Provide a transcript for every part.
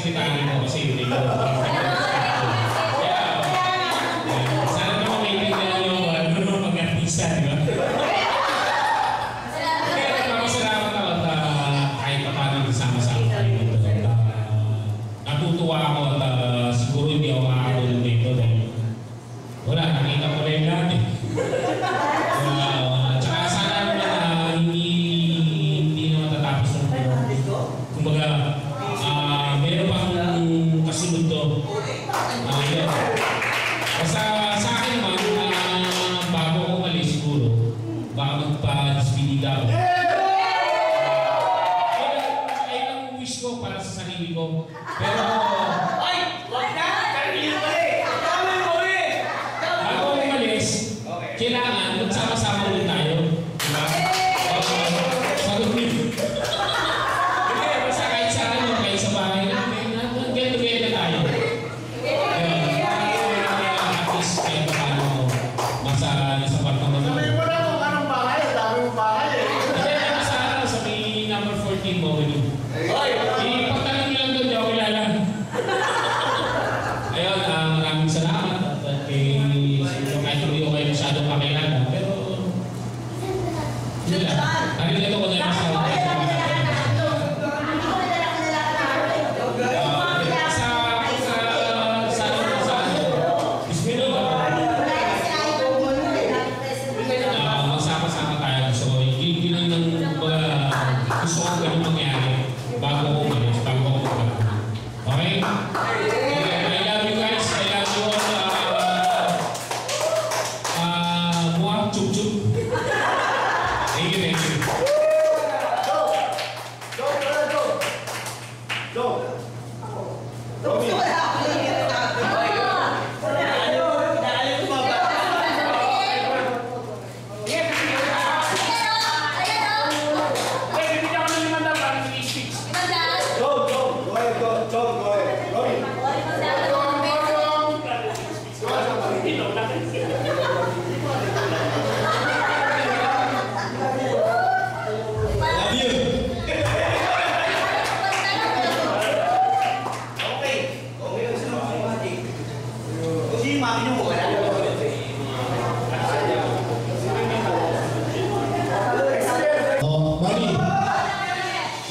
secretary mo kasi hindi ko. Sana naman may tingnan nyo ano mag-artista, di ba? Kaya napapasalamat ako at kahit pa paano sama-sama tayo dito. Natutuwa ako at siguro hindi ako makakatulong dito dahil wala, nakita ko rin natin. Tsaka sana naman hindi naman tatapos ng kumbaga, meron pang kasunod to. Basta sa akin naman, bago ako umalis siguro, baka magpa-despedida ako. Ayun ang wish ko para sa sarili ko. Pero, kailangan magsama-sama ulit tayo. Diba? Sagot niyo. Hindi, basta kahit sa akin yung kayo sa bahay natin, get-together tayo. At least kahit paano nasa partong naman. Sabi mo na kung anong bahay, dami mong bahay eh. Hindi, sa may number 14 mo, ipagtanong nyo lang doon, di ako kilala. Ayun, maraming salamat. At kahit hindi ko kayo masyadong kakilala, pero yun lang. Nandito ko na yung sa magsama-sama tayo. So, yun ang gusto ko ganun mangyari bago ako umalis, bago ako umalis. Okay? I love you guys. I love you all. Muang chup-chup. Thank you, thank you.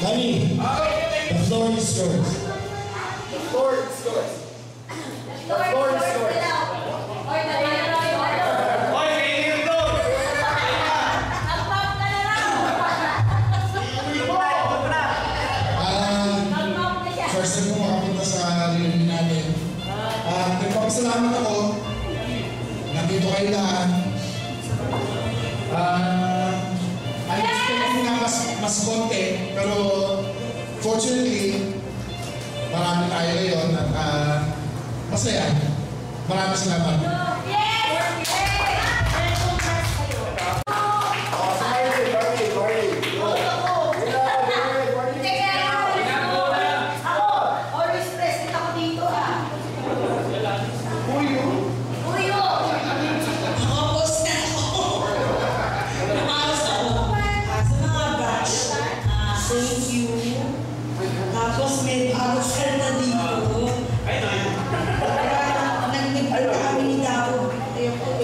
Money, the floor is yours. The floor is yours. The floor is yours. First time ko makapunta sa reunion natin. Nagpapasalamat ako. Nandito kayo lahat. I'm expecting na mas konti, pero fortunately, marami tayo ngayon at masaya. Maraming salamat. Thank you. Tapos may agos ka na dito. Kaya nagpagkita kami ni Dao. Ayun po,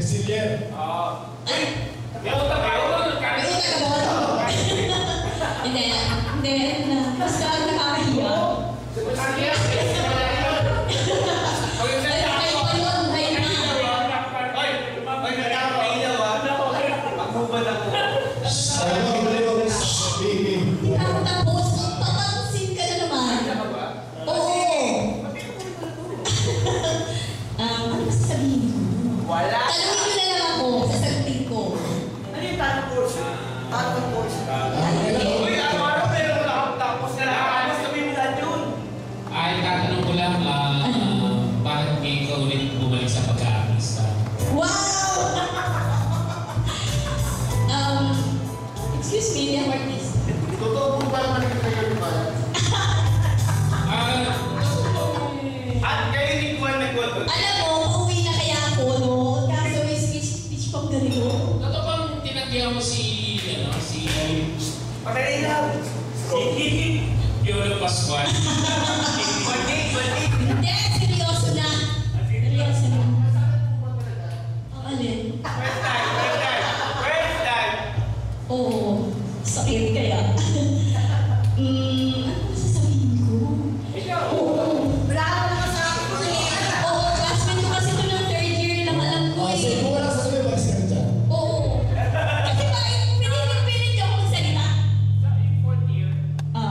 Cecilier. Ay, May utang kayo. may utang ka ba? Hindi, hindi. Basta nakakahiya. Ay, kayo pa yun, hay na. Hindi na ako tapos. Papansin ka na naman. Oo. Ano ba sasabihin ko? Tanungin mo na lang ako. Sasagutin ko. Ay, tatanong ko lang, bakit ngayon ka ulit bumalik sa pag-aartista? Wow! Excuse me, hindi ako artist. Totoo po ba naman yung kayo ni Bayan? Alam mo, pauwi na kaya ako, no? Kaso may speech pang ganito. Totoo bang tinagyan mo si Piolo Pascual? Hindi, seryoso na. Seryoso na. Ang alin? Oo, sakit kaya. Ano sasabihin ko? Wala ka naman sa akin. Oo, classmate ko kasi ito ng third year lang alam ko Ah, sige, kung eh. wala sasabihin, malis ka na dyan. Oo. Kasi bakit pinipilit niyo ako magsalita? Ah.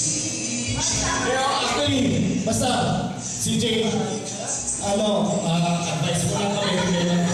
Pero actually, basta, CJ, advice mo lang kami,